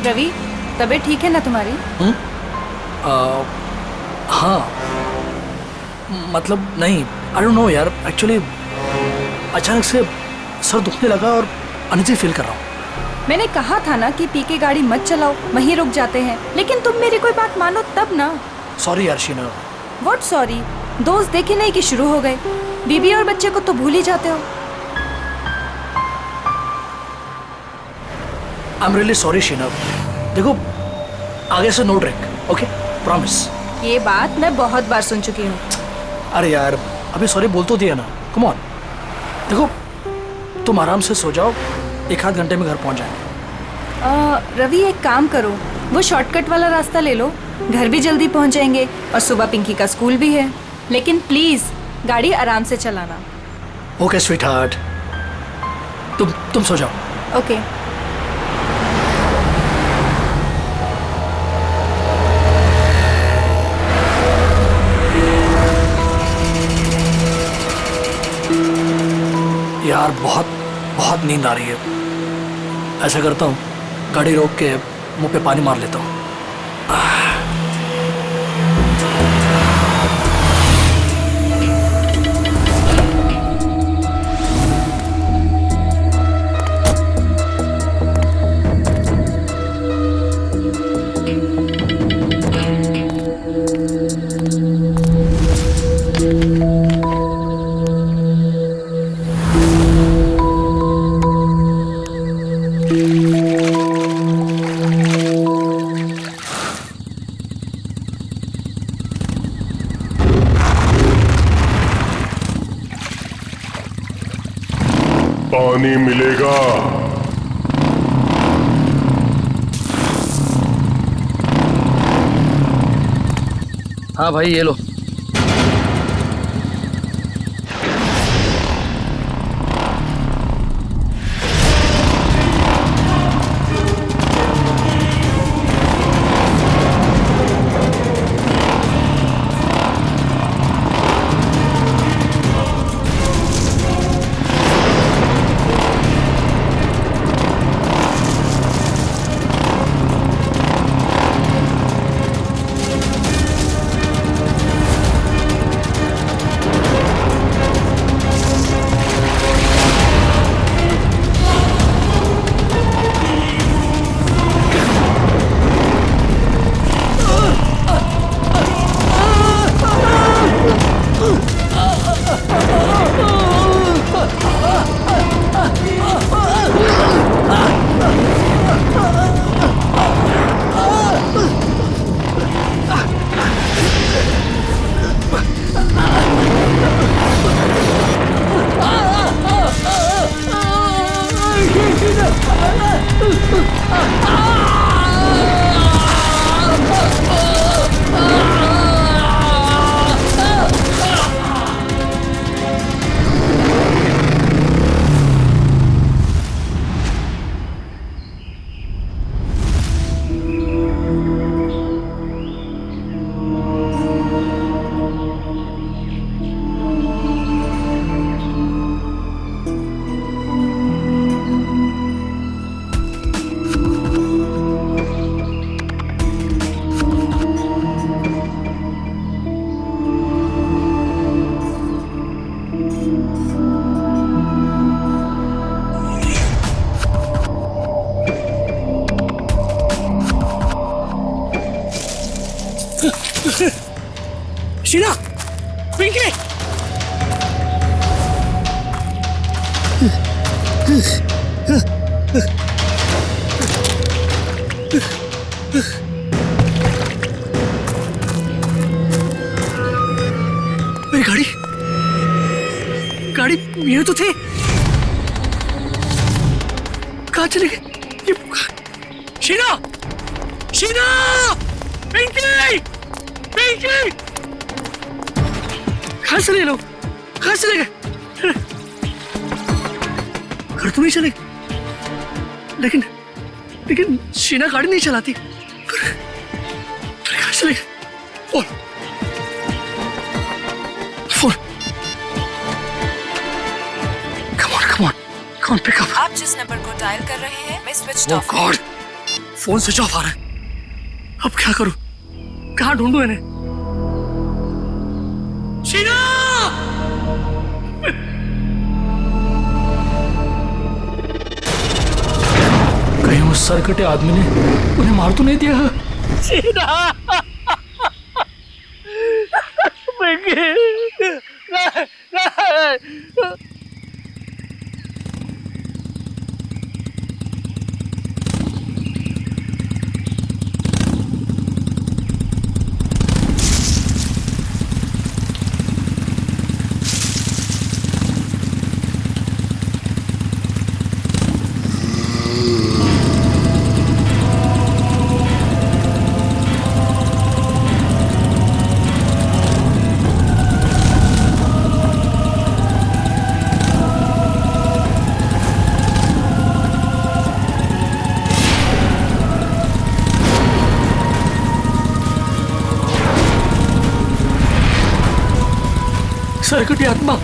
रवि, तबीयत ठीक है ना तुम्हारी? हाँ, मतलब नहीं, आई डोंट नो यार, एक्चुअली अचानक से सर दुखने लगा और अनइजी फील कर रहा हूँ। मैंने कहा था ना कि पी के गाड़ी मत चलाओ, वहीं रुक जाते हैं, लेकिन तुम मेरी कोई बात मानो तब ना। सॉरी यार शीना। What sorry? दोस्त देखे नहीं कि शुरू हो गए। बीबी और बच्चे को तो भूल ही जाते हो। I am really sorry Sheena. देखो, आगे से नो ड्रिंक, ओके? प्रॉमिस। ये बात मैं बहुत बार सुन चुकी हूँ। अरे यार, अभी सॉरी बोल तो दिया ना, कम ऑन। देखो, तुम आराम से सो जाओ, 1-8 घंटे में घर पहुंच जाएंगे। रवि, एक काम करो, वो शॉर्टकट वाला रास्ता ले लो, घर भी जल्दी पहुंच जाएंगे और सुबह पिंकी का स्कूल भी है। लेकिन प्लीज गाड़ी आराम से चलाना। ओके स्वीट हार्ट, तुम सो जाओ। ओके। यार बहुत नींद आ रही है। ऐसा करता हूँ, गाड़ी रोक के मुंह पे पानी मार लेता हूँ। पानी मिलेगा। हाँ भाई, ये लो। शीना, पिंकी, मेरी गाड़ी ये तो थे, कहाँ चले गए ये? शीना, शीना, पिंकी, पिंकी, कहाँ चले लोग? कहाँ चले गए? घर तो नहीं चले, लेकिन शीना गाड़ी नहीं चलाती। कहाँ चले गए? Phone, come on pick up. आप जिस नंबर को डायल कर रहे हैं मैं switch off. God, phone switch off आ रहा है। अब क्या करूं? कहां ढूंढूं इन्हें? शीना! कहीं उस सरकटे आदमी ने उन्हें मार तो नहीं दिया? शीना! सरकटी आत्मा!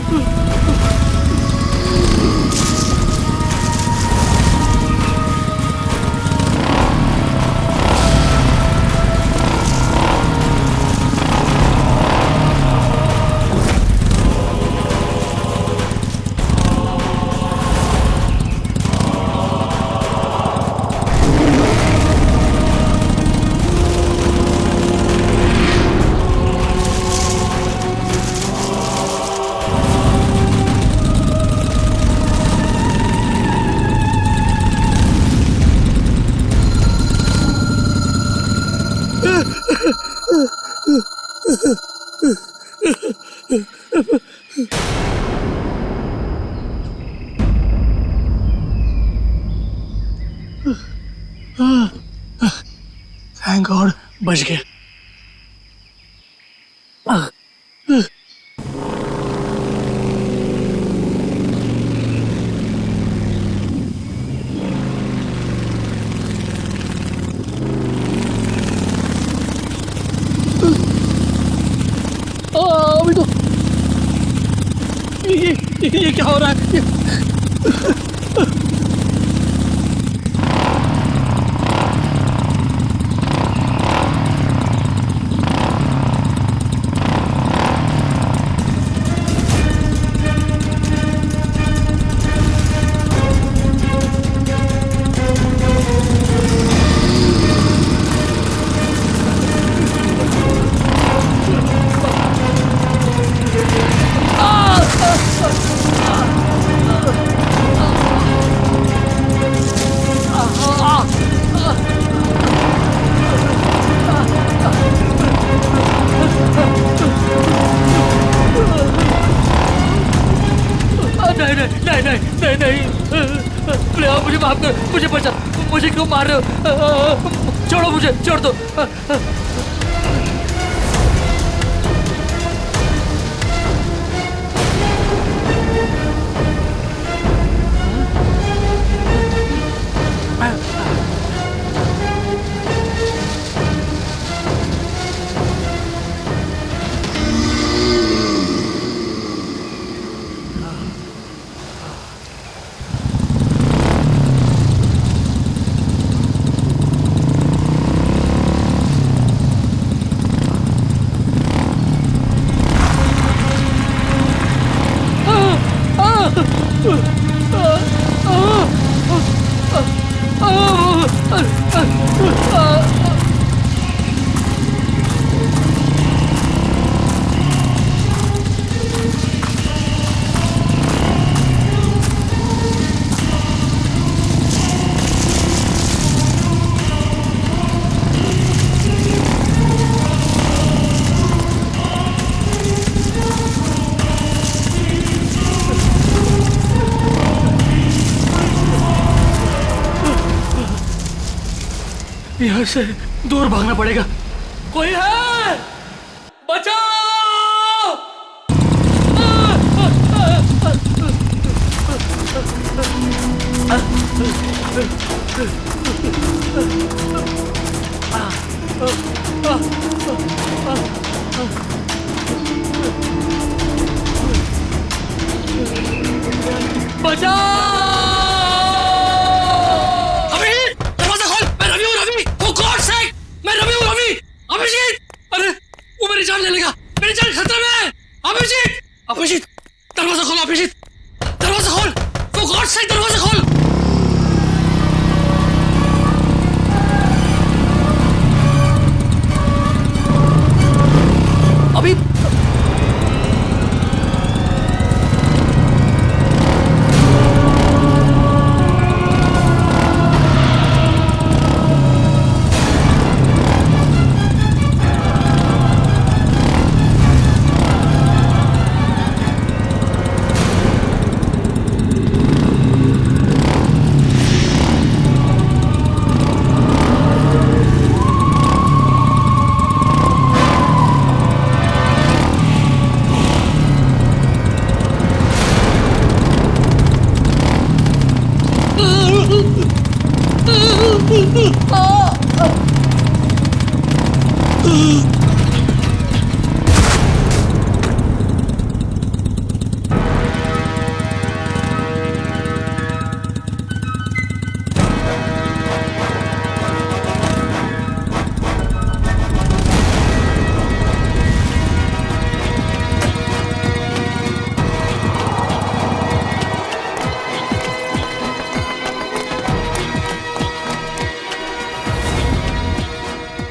थैंक गॉड, बच गए। अभी तो ये क्या हो रहा है? नहीं, प्लीज मुझे माफ कर, मुझे बचा, मुझे क्यों मार रहे हो? छोड़ो मुझे, छोड़ दो। यहाँ से दूर भागना पड़ेगा। कोई है? बचाओ! बचाओ! अभी दरवाजा खोल, मैं रवि हूँ, रवि।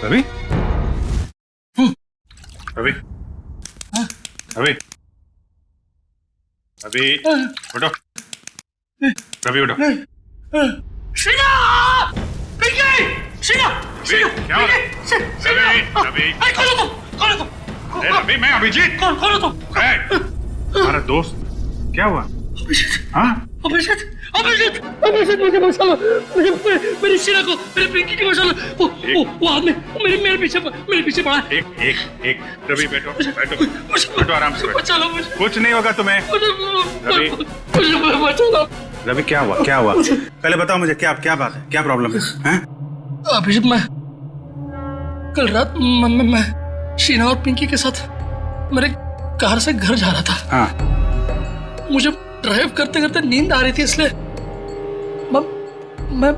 रवि रवि रवि रवि उठो रवि उठो शीना! पिंकी! शीना! रवि क्या हो रहा है? रवि रवि खोलो तुम! अरे रवि मैं अभिजीत खोलो तुम! तुम्हारा दोस्त क्या हुआ? हाँ अभिजीत मुझे बचा लो, मेरी शीना को, मेरी पिंकी को बचा लो। वो आदमी मेरे पीछे पड़ा है। एक रवि बैठो बैठो आराम से बैठो। बचा लो मुझे, कुछ नहीं होगा तुम्हें। रवि मुझे बचा लो। रवि क्या हुआ पहले बताओ मुझे, क्या बात है, क्या प्रॉब्लम है? अभिजीत, मैं कल रात मैं शीना और पिंकी के साथ मेरे कार से घर जा रहा था। हाँ मुझे ड्राइव करते करते नींद आ रही थी, इसलिए मैं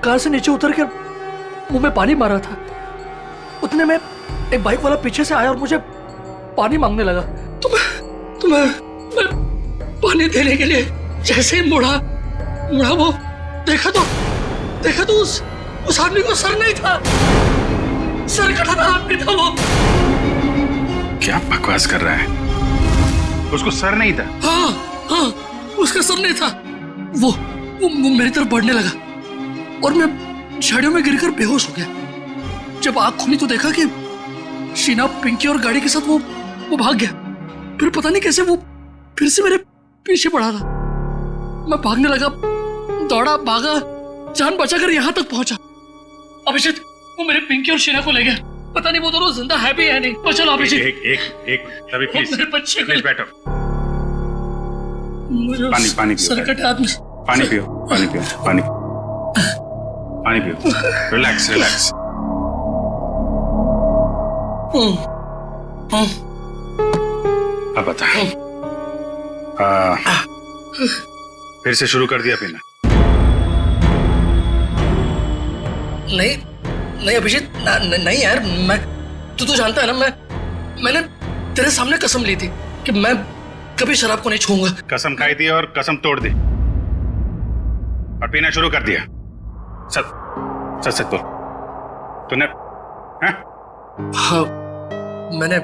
कार से नीचे उतर कर मुंह में पानी मारा था। उतने में एक बाइक वाला पीछे से आया और मुझे पानी मांगने लगा। तो मैं पानी देने के लिए जैसे ही मुड़ा वो देखा तो उस आदमी को सर नहीं था, सर कटा आदमी था वो। क्या बकवास कर रहा है? उसको सर नहीं था? हाँ, उसका सर नहीं था। वो मेरी तरफ बढ़ने लगा और मैं झाड़ियों में गिरकर बेहोश हो गया। जब आंख खुली तो देखा कि शीना, पिंकी और गाड़ी के साथ वो भाग गया। फिर पता नहीं कैसे वो फिर से मेरे पीछे पड़ा था। मैं भागने लगा, दौड़ा, भागा, जान बचाकर यहाँ तक पहुंचा। अभिजीत, वो मेरे पिंकी और शीना को ले गया। पता नहीं वो दोनों जिंदा है भी या नहीं। तो चलो अभिजीत। एक रवि प्लीज मेरे बच्चे प्लीज बैठो। पानी पियो, सर कटे आदमी। पानी पियो। रिलैक्स। अब बता, फिर से शुरू कर दिया पीना? नहीं अभिजीत, नहीं यार। मैं तू तो जानता है ना, मैंने तेरे सामने कसम ली थी कि मैं कभी शराब को नहीं छूऊंगा। कसम खाई थी और कसम तोड़ दी और पीना शुरू कर दिया। सच बोल, तूने? हाँ, मैंने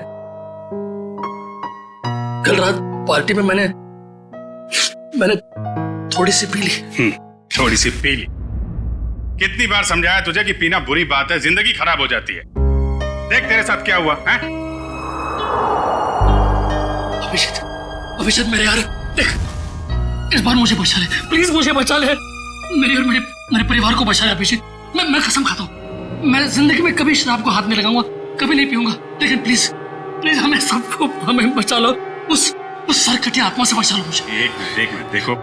कल रात पार्टी में मैंने थोड़ी सी पी ली। थोड़ी सी पी ली? कितनी बार समझाया तुझे कि पीना बुरी बात है, जिंदगी खराब हो जाती है। देख तेरे साथ क्या हुआ है? अभिजीत मेरे यार, देख, इस बार मुझे बचा ले, प्लीज मुझे बचा ले। मेरे परिवार को बचा ले अभिजीत। मैं कसम खाता हूँ, मैं जिंदगी में कभी शराब को हाथ नहीं लगाऊंगा, कभी नहीं पीऊंगा। लेकिन प्लीज हमें बचा लो। उस सरकटी आत्मा से बचा लो मुझे। एक मिनट देखो,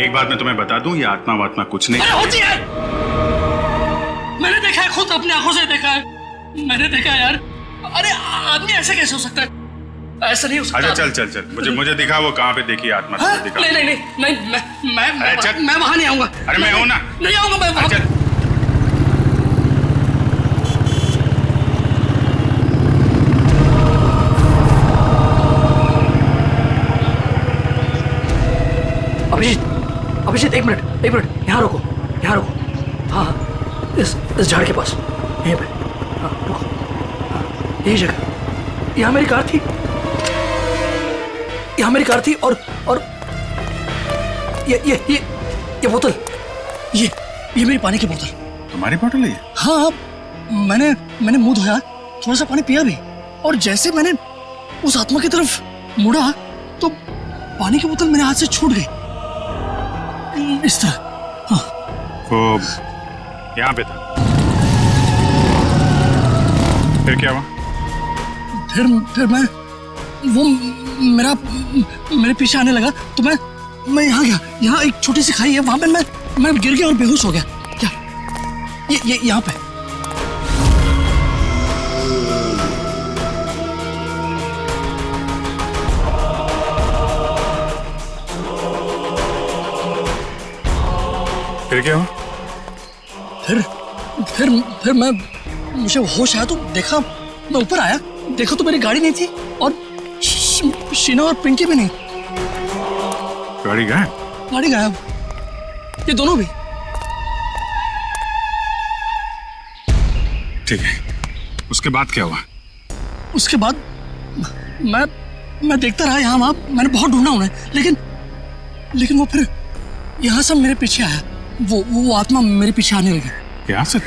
एक बात मैं तुम्हें बता दूं, ये आत्मा वात्मा कुछ नहीं होती है। मैंने देखा है, खुद अपनी आंखों से देखा है। मैंने देखा है यार। अरे आदमी ऐसे कैसे हो सकता है? ऐसा नहीं हो सकता। अच्छा चल, मुझे दिखा वो कहाँ पे देखी आत्मा। दिखा। नहीं, मैं वहां नहीं आऊंगा। अरे मैं हूं ना। नहीं आऊंगा मैं वहां। अभिजीत एक मिनट, यहाँ रुको। हाँ, इस झाड़ के पास, यहीं पे। हाँ, रुको। हाँ, यही जगह। यहाँ मेरी कार थी और ये बोतल, ये मेरी पानी की बोतल। तुम्हारी बोतल है? हाँ, मैंने मुंह धोया, थोड़ा सा पानी पिया भी, और जैसे मैंने उस आत्मा की तरफ मुड़ा तो पानी की बोतल मेरे हाथ से छूट गई, इस तरह। हाँ। वो यहाँ पे था, फिर क्या हुआ? फिर वो मेरे पीछे आने लगा तो मैं यहाँ गया। यहाँ एक छोटी सी खाई है, वहां पे मैं गिर गया और बेहोश हो गया। क्या ये यहाँ पे? फिर क्या हुआ? फिर मुझे होश आया तो देखा, मैं ऊपर आया, देखा तो मेरी गाड़ी नहीं थी और शीना और पिंकी भी नहीं। गाड़ी गायब? ये दोनों भी। ठीक है, उसके बाद क्या हुआ? उसके बाद मैं देखता रहा यहाँ वहाँ, मैंने बहुत ढूंढा उन्हें, लेकिन वो फिर यहाँ से मेरे पीछे आया। वो आत्मा मेरे पीछे आने लगी। यहाँ से?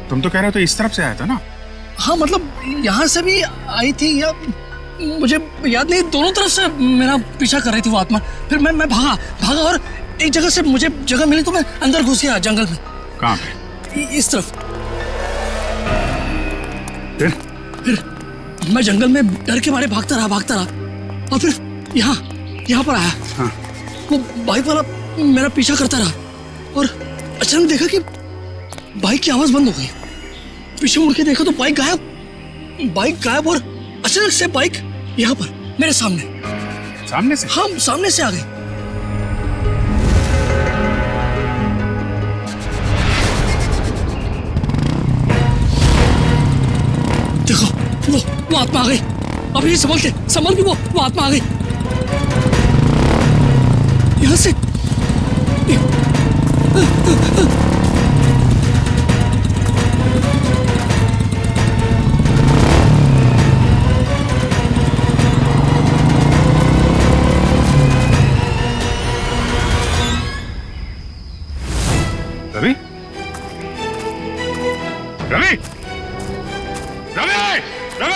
तुम तो कह रहे हो तो इस तरफ से आया था ना? हाँ मतलब यहाँ से भी आई थी, या मुझे याद नहीं, दोनों तरफ से मेरा पीछा कर रही थी वो आत्मा। फिर मैं भागा और एक जगह से मुझे जगह मिली तो मैं अंदर घुस गया जंगल में। कहाँ पे? इस तरफ। फिर मैं जंगल में डर के मारे भागता रहा और फिर यहाँ पर आया। हाँ। वो बाइक वाला मेरा पीछा करता रहा और अचानक देखा कि बाइक की आवाज बंद हो गई। पीछे मुड़ के देखा तो बाइक गायब और अचानक से बाइक यहाँ पर मेरे सामने से? हाँ, सामने से आ गई। देखो वो आत्मा आ गई। अभी संभल के वो आत्मा आ गई यहाँ से। रवि? रवि! रवि! रवि!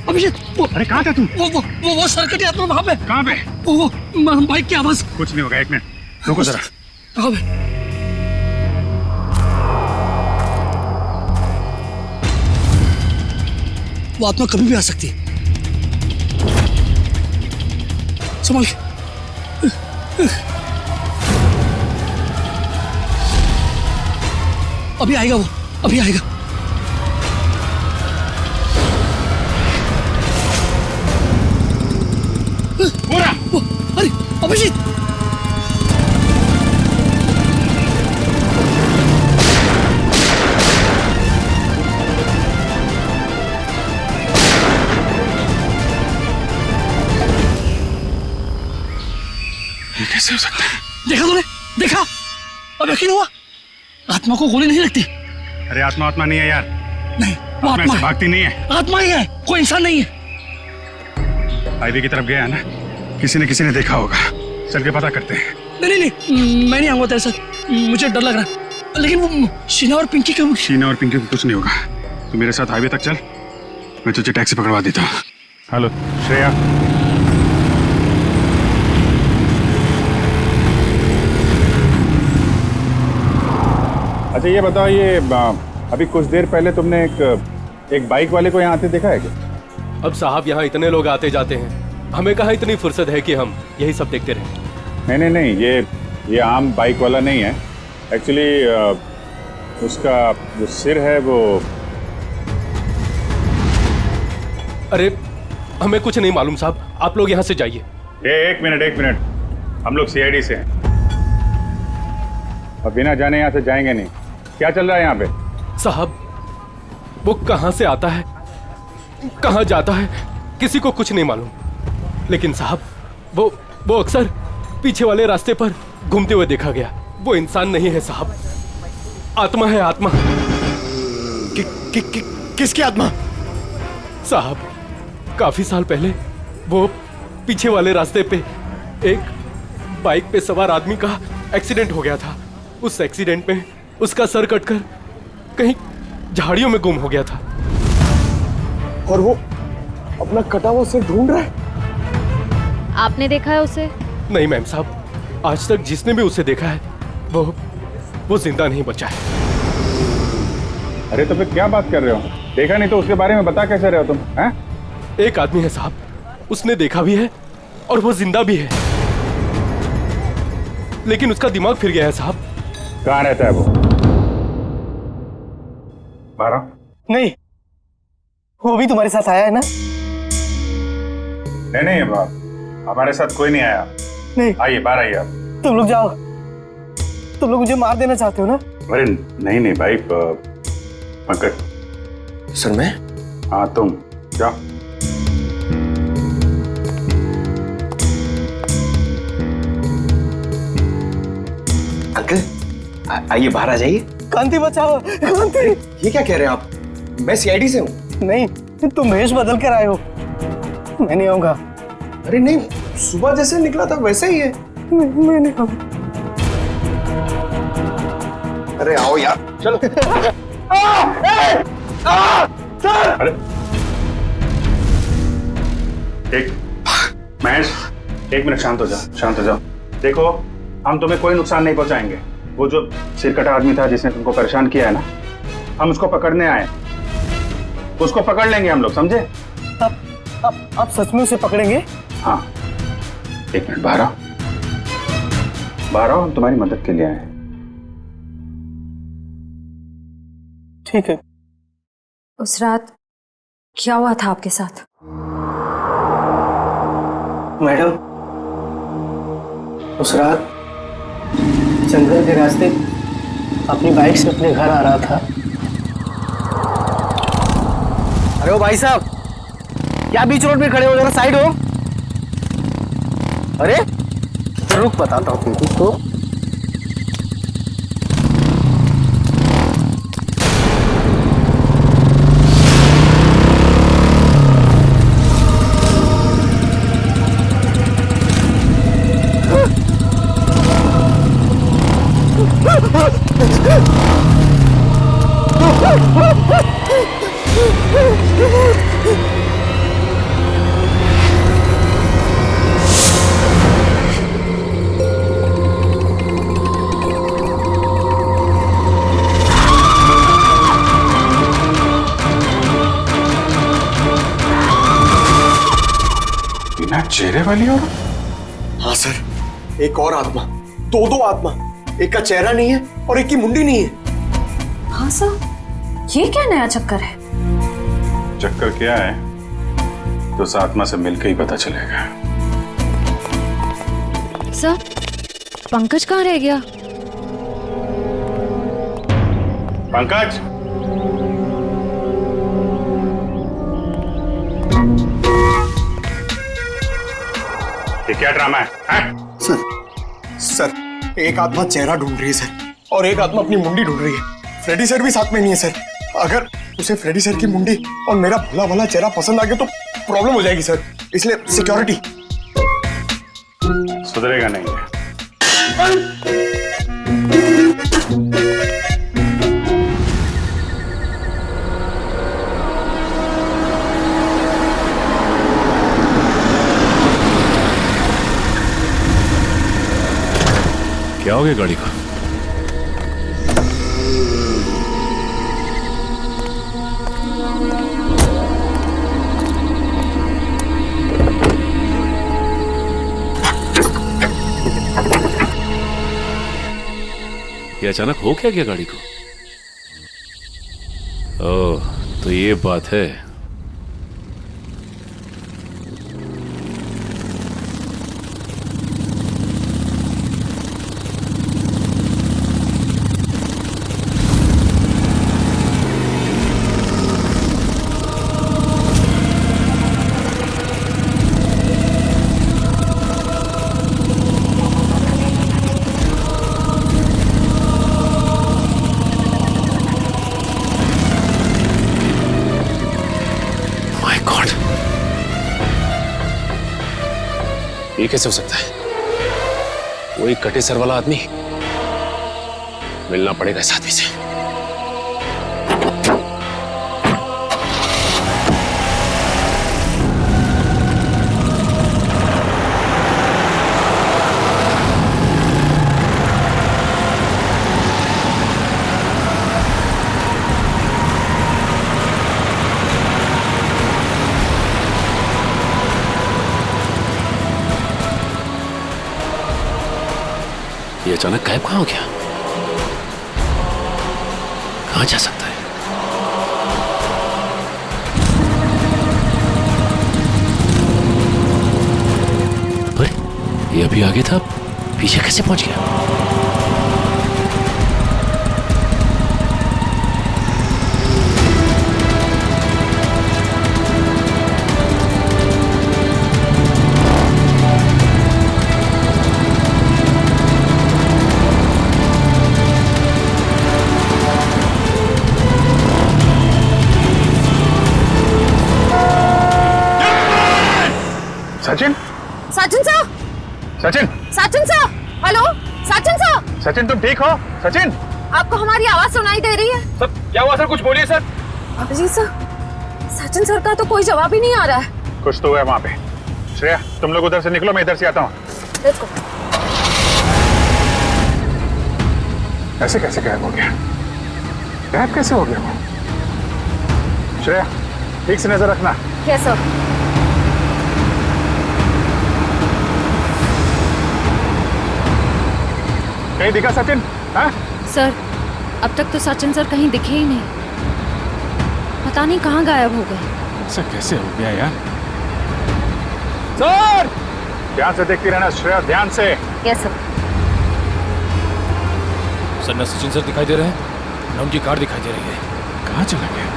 अभिषेक, अरे कहाँ था तू? वो सर्कट यात्रा वहाँ पे। कहाँ पे? वो बाइक की आवाज। कुछ नहीं होगा, एक मिनट रुको जरा। हाँ भाई। वो आत्मा कभी भी आ सकती है, संभाल के। अभी आएगा वो, अभी आएगा। अरे अभिजीत, ये कैसे हो सकता है? देखा तूने? देखा? अब यकीन हुआ? आत्मा को गोली नहीं लगती। अरे आत्मा नहीं है यार। नहीं, वो आत्मा है। भागती नहीं है। आत्मा ही है, कोई इंसान नहीं है। हाईवे की तरफ गया है ना, किसी ने देखा होगा। चल के पता करते हैं। नहीं, मैं नहीं आऊंगा तेरे साथ, मुझे डर लग रहा है। लेकिन वो शीना और पिंकी को कुछ नहीं होगा। तू मेरे साथ हाईवे तक चल, मैं तुझे टैक्सी पकड़वा देता हूँ। हेलो श्रेया। अच्छा ये बताओ, ये अभी कुछ देर पहले तुमने एक बाइक वाले को यहाँ आते देखा है क्या? अब साहब यहाँ इतने लोग आते जाते हैं, हमें कहाँ इतनी फुर्सत है कि हम यही सब देखते रहें। नहीं, ये आम बाइक वाला नहीं है। एक्चुअली उसका जो सिर है वो। अरे हमें कुछ नहीं मालूम साहब, आप लोग यहाँ से जाइए। एक मिनट, हम लोग सीआईडी से हैं और बिना जाने यहाँ से जाएंगे नहीं। क्या चल रहा है यहाँ पे? साहब वो कहाँ से आता है, कहाँ जाता है, किसी को कुछ नहीं मालूम। लेकिन साहब वो अक्सर पीछे वाले रास्ते पर घूमते हुए देखा गया। वो इंसान नहीं है साहब, आत्मा है, आत्मा। किसकी आत्मा? साहब काफी साल पहले वो पीछे वाले रास्ते पे एक बाइक पे सवार आदमी का एक्सीडेंट हो गया था। उस एक्सीडेंट में उसका सर कटकर कहीं झाड़ियों में गुम हो गया था। और वो अपना कटा हुआ सिर ढूंढ रहा है। आपने देखा है उसे? नहीं मैम साहब, आज तक जिसने भी उसे देखा है वो जिंदा नहीं बचा है। अरे तो फिर क्या बात कर रहे हो? देखा नहीं तो उसके बारे में बता कैसे रहे हो तुम? हैं? एक आदमी है साहब, उसने देखा भी है और वो जिंदा भी है, लेकिन उसका दिमाग फिर गया है साहब। कहाँ रहता है वो? 12? नहीं, वो भी तुम्हारे साथ आया है ना? नहीं बाप, हमारे साथ कोई नहीं आया। नहीं, आइए बाहर आइए आप। तुम लोग जाओ। तुम लोग मुझे मार देना चाहते हो ना? अरे नहीं भाई, पंकज। सर मैं? हाँ तुम जाओ। अंकल आइए बाहर आ जाइए। कांति बचाओ, कांति। ये क्या कह रहे हैं आप? मैं सीआईडी से हूँ। नहीं, तुम भेष बदल कर आए हो। मैं नहीं आऊंगा। अरे नहीं, सुबह जैसे निकला था वैसे ही है। मैं नहीं आऊंगा। अरे आओ यार, चलो। अरे एक महेश, 1 मिनट शांत हो जाओ। देखो, हम तुम्हें कोई नुकसान नहीं पहुंचाएंगे। वो जो सिरकटा आदमी था जिसने तुमको परेशान किया है ना, हम उसको पकड़ने आए। उसको पकड़ लेंगे हम लोग, समझे? आप सच में उसे पकड़ेंगे? हाँ, 1 मिनट बाहर आओ, हम तुम्हारी मदद के लिए आए हैं। ठीक है। उस रात क्या हुआ था आपके साथ? मैडम, उस रात जंगल के रास्ते अपनी बाइक से अपने घर आ रहा था। अरे ओ भाई साहब, क्या बीच रोड पे खड़े हो? जरा साइड हो। अरे रुक, बताता हूँ तुमको। तो बिना चेहरे वाली और? हाँ सर, एक और आत्मा, दो आत्मा। एक का चेहरा नहीं है और एक की मुंडी नहीं है। हाँ सर, ये क्या नया चक्कर है? चक्कर क्या है तो उस आत्मा से मिलकर ही पता चलेगा। सर, पंकज कहाँ रह गया? पंकज, ये क्या ड्रामा है? सर एक आत्मा चेहरा ढूंढ रही है सर, और एक आत्मा अपनी मुंडी ढूंढ रही है। फ्रेडी सर भी साथ में नहीं है सर। अगर उसे फ्रेडी सर की मुंडी और मेरा भला भला चेहरा पसंद आ गया तो प्रॉब्लम हो जाएगी सर, इसलिए सिक्योरिटी। सुधरेगा नहीं है। क्या हो गया गाड़ी का? ये अचानक हो क्या गाड़ी को? ओह, तो ये बात है। ये कैसे हो सकता है? वो एक कटे सर वाला आदमी, मिलना पड़ेगा इस आदमी से। ये अचानक गायब कहाँ हो गया? कहाँ जा सकता है? अरे ये अभी आगे था, पीछे कैसे पहुंच गया? Sachin, Sachin sir, Sachin, Sachin sir, hello, Sachin sir, Sachin तुम ठीक हो? सचिन, आपको हमारी आवाज सुनाई दे रही है? सर क्या हुआ सर? कुछ बोलिए sir. Abhijit sir, Sachin sir का तो कोई जवाब ही नहीं आ रहा है। कुछ तो है वहां पे। श्रेया तुम लोग उधर से निकलो, मैं इधर से आता हूँ। Let's go. ऐसे कैसे गायब हो गया? गायब कैसे हो गया वो? श्रेया ठीक से नजर रखना। Yes sir. कहीं दिखा सचिन? हाँ? सर अब तक तो सचिन सर कहीं दिखे ही नहीं, पता नहीं कहाँ गायब हो गए। ऐसा कैसे हो गया यार? सर ध्यान से देखती रहना श्रेया, ध्यान से। Yes sir. सर न सचिन सर दिखाई दे रहे हैं, न उनकी कार दिखाई दे रही है। कहाँ चला गया?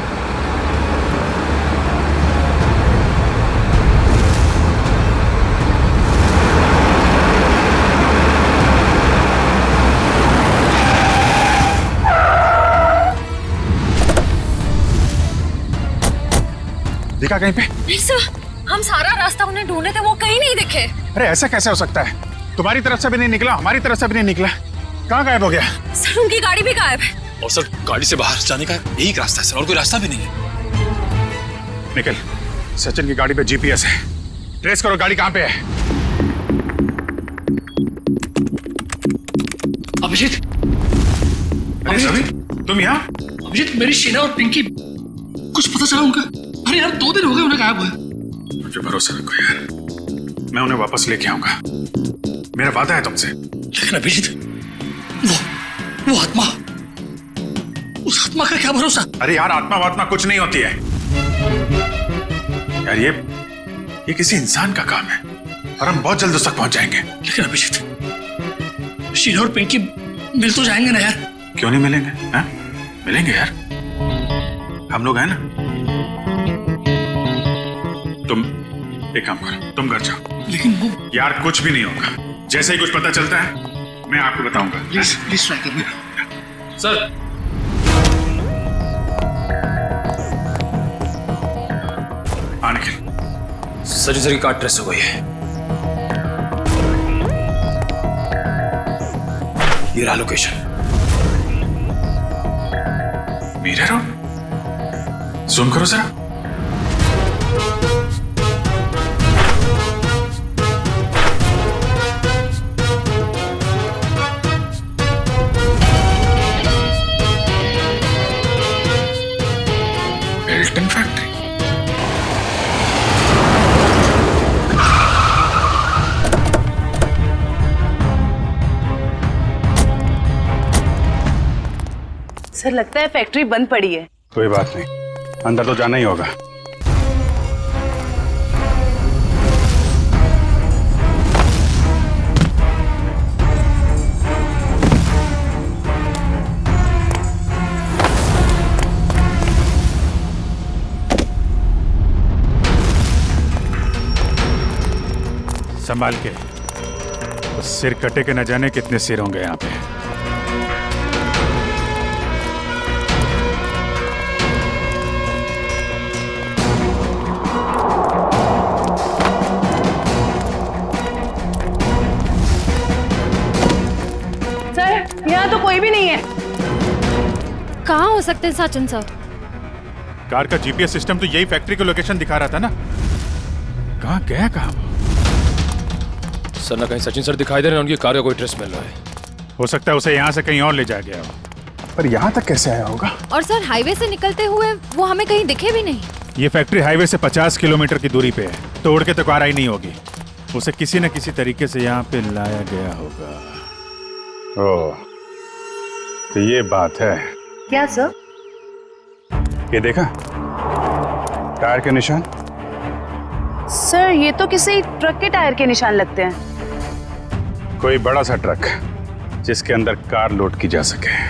दिखा कहीं पे? नहीं सर, हम सारा रास्ता उन्हें ढूंढे थे, वो कहीं नहीं दिखे। अरे ऐसा कैसे हो सकता है? तुम्हारी तरफ से भी नहीं निकला, हमारी तरफ से भी नहीं निकला, कहाँ गायब हो गया? सर उनकी गाड़ी भी गायब है। और सर गाड़ी से बाहर जाने का यही रास्ता है सर, और कोई रास्ता भी नहीं है। निकल, सचिन की गाड़ी पे जीपीएस है, ट्रेस करो गाड़ी कहाँ पे है। अभिजीत, अरे रवि, तुम यहाँ? अभिजीत मेरी शीना और पिंकी, कुछ पता चला उनका? अरे यार 2 दिन हो गए उन्हें गायब हुए। मुझे भरोसा रखो यार, मैं उन्हें वापस लेके आऊंगा, मेरा वादा है तुमसे। लेकिन अभिजीत, वो आत्मा, उस आत्मा का क्या भरोसा? अरे यार आत्मा वात्मा कुछ नहीं होती है यार, ये किसी इंसान का काम है और हम बहुत जल्द उस तक पहुंच जाएंगे। लेकिन अभिजीत, शीना और पिंकी मिल तो जाएंगे ना यार? क्यों नहीं मिलेंगे? हाँ? मिलेंगे यार, हम लोग हैं ना। तुम एक काम करो, तुम घर जाओ। लेकिन वो यार कुछ भी नहीं होगा, जैसे ही कुछ पता चलता है मैं आपको बताऊंगा। प्लीज ट्राई करना सर आने के सचिन सर की कार ट्रेस हो गई है। ये रहा लोकेशन। मीरा रोड, सुन करो जरा। Belton factory. सर लगता है फैक्ट्री बंद पड़ी है। कोई बात नहीं, अंदर तो जाना ही होगा। संभाल के, उस सिर कटे के न जाने कितने सिर होंगे यहाँ पे। यहाँ तो कोई भी नहीं है। कहाँ हो सकते हैं सचिन सर? कार का जीपीएस सिस्टम तो यही फैक्ट्री की लोकेशन दिखा रहा था ना। कहाँ गया कहाँ? सर ना कहीं सचिन सर दिखाई दे रहे हैं, उनकी कार का कोई ट्रेस मिल रहा है। हो सकता है उसे यहाँ से कहीं और ले जाया गया हो। पर यहाँ तक कैसे आया होगा? और सर हाईवे से निकलते हुए वो हमें कहीं दिखे भी नहीं। ये फैक्ट्री हाईवे से 50 किलोमीटर की दूरी पे है, तोड़ के तो कार आई नहीं होगी। उसे किसी न किसी तरीके से यहाँ पे लाया गया होगा। ओह, तो ये बात है। क्या सर? ये देखा टायर के निशान? सर ये तो किसी ट्रक के टायर के निशान लगते हैं। कोई बड़ा सा ट्रक जिसके अंदर कार लोड की जा सके।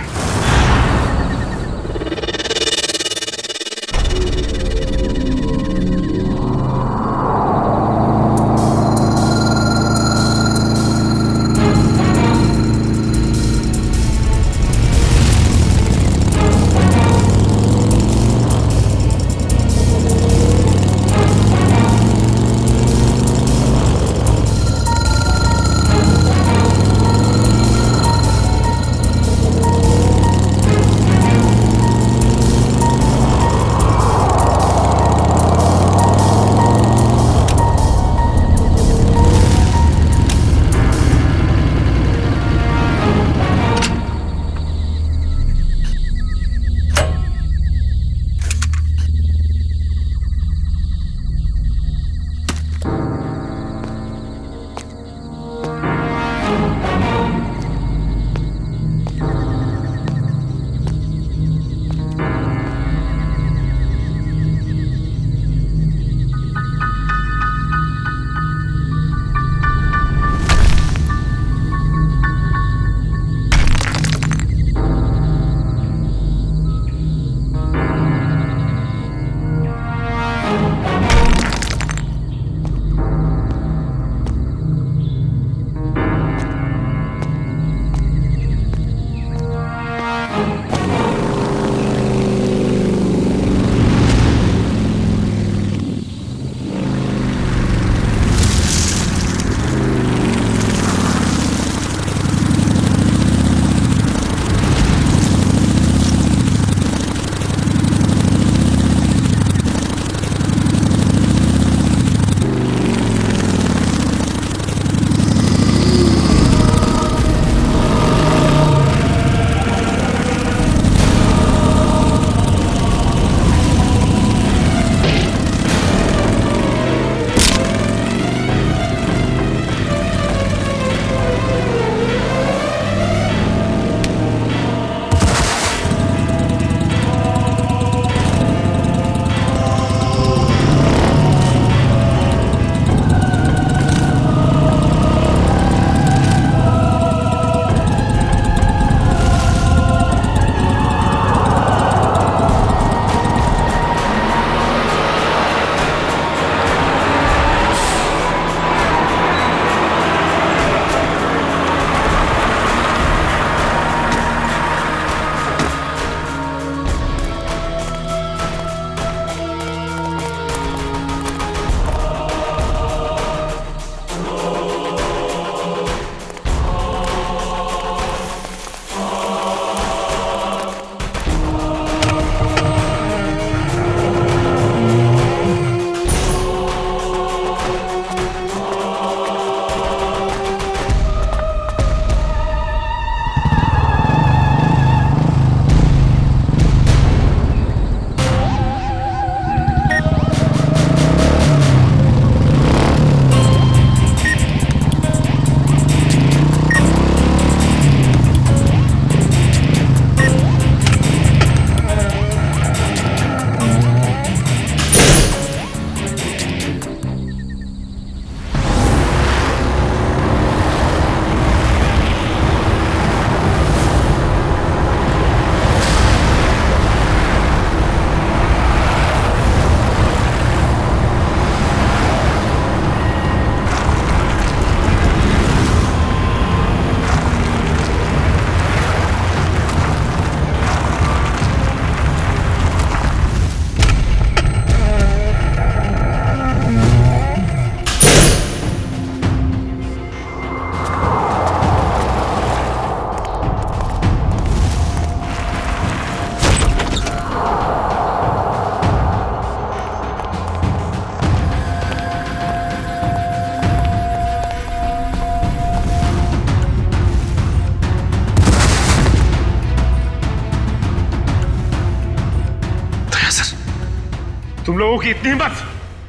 तुम लोगों की इतनी हिम्मत,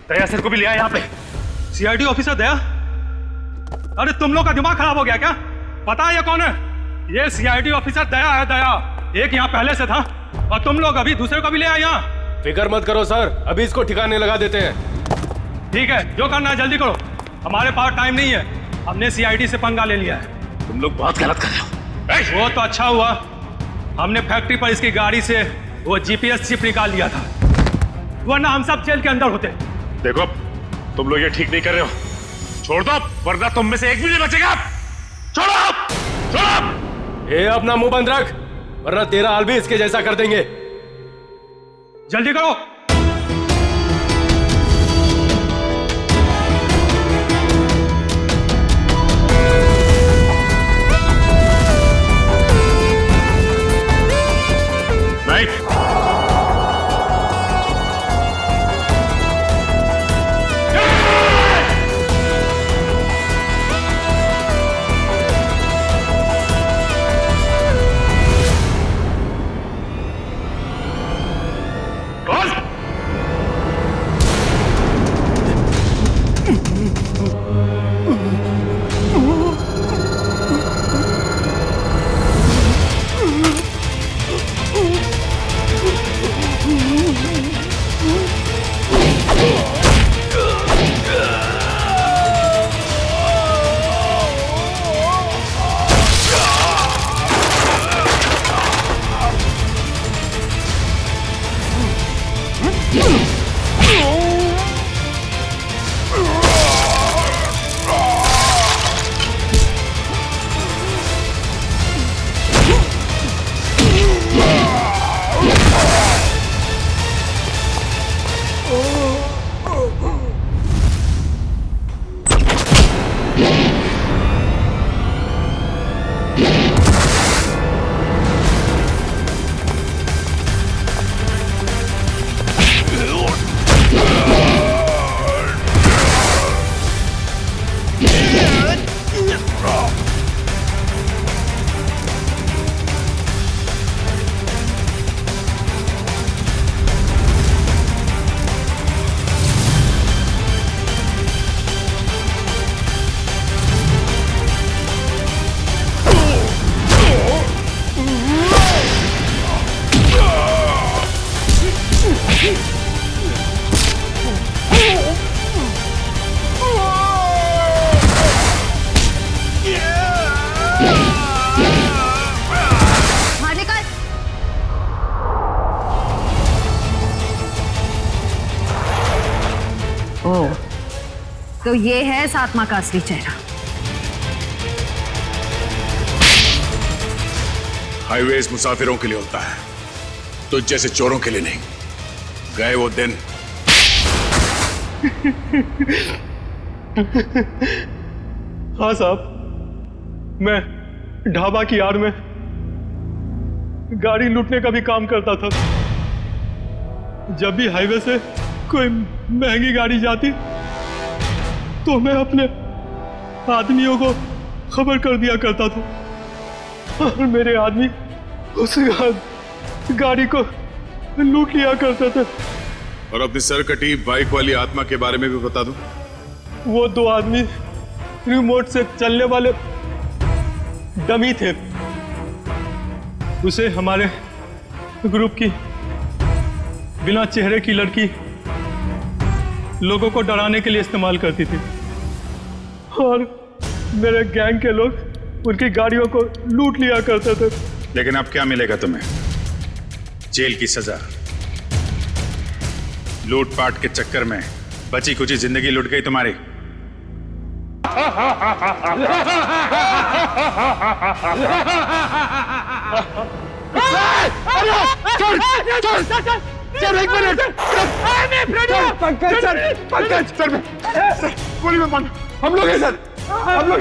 दया सर को भी ले आया यहाँ पे। सीआईडी ऑफिसर दया? अरे तुम लोग का दिमाग खराब हो गया क्या? पता है ये कौन है? ये सीआईडी ऑफिसर दया है, दया। एक यहाँ पहले से था और तुम लोग अभी दूसरे को भी ले आए यहाँ। फिक्र मत करो सर, अभी इसको ठिकाने लगा देते हैं। ठीक है, जो करना है जल्दी करो, हमारे पास टाइम नहीं है। हमने सीआईडी से पंगा ले लिया है। तुम लोग बहुत गलत कर रहे हो। वो तो अच्छा हुआ हमने फैक्ट्री पर इसकी गाड़ी से वो जीपीएस चिप निकाल लिया था, वरना हम सब जेल के अंदर होते। देखो तुम लोग ये ठीक नहीं कर रहे हो, छोड़ दो वरना तुम में से एक भी नहीं बचेगा। छोड़ो, छोड़ो। ये अपना मुंह बंद रख, वरना तेरा हाल भी इसके जैसा कर देंगे। जल्दी करो। तो ये है इस आत्मा का असली चेहरा। हाईवेज मुसाफिरों के लिए होता है, तो जैसे चोरों के लिए नहीं। गए वो दिन। हाँ साहब, मैं ढाबा की आड़ में गाड़ी लूटने का भी काम करता था। जब भी हाईवे से कोई महंगी गाड़ी जाती तो मैं अपने आदमियों को खबर कर दिया करता था और मेरे आदमी उस गाड़ी को लूट लिया करते थे। और अपनी सरकटी बाइक वाली आत्मा के बारे में भी बता दूं। वो दो आदमी रिमोट से चलने वाले डमी थे। उसे हमारे ग्रुप की बिना चेहरे की लड़की लोगों को डराने के लिए इस्तेमाल करती थी और मेरे गैंग के लोग उनकी गाड़ियों को लूट लिया करते थे। लेकिन अब क्या मिलेगा तुम्हें? जेल की सजा। लूटपाट के चक्कर में बची कुची जिंदगी लुट गई तुम्हारी। सर एक minute, Pankaj sir, Pankaj sir, गोली मत मारना, हम लोग हैं सर, हम लोग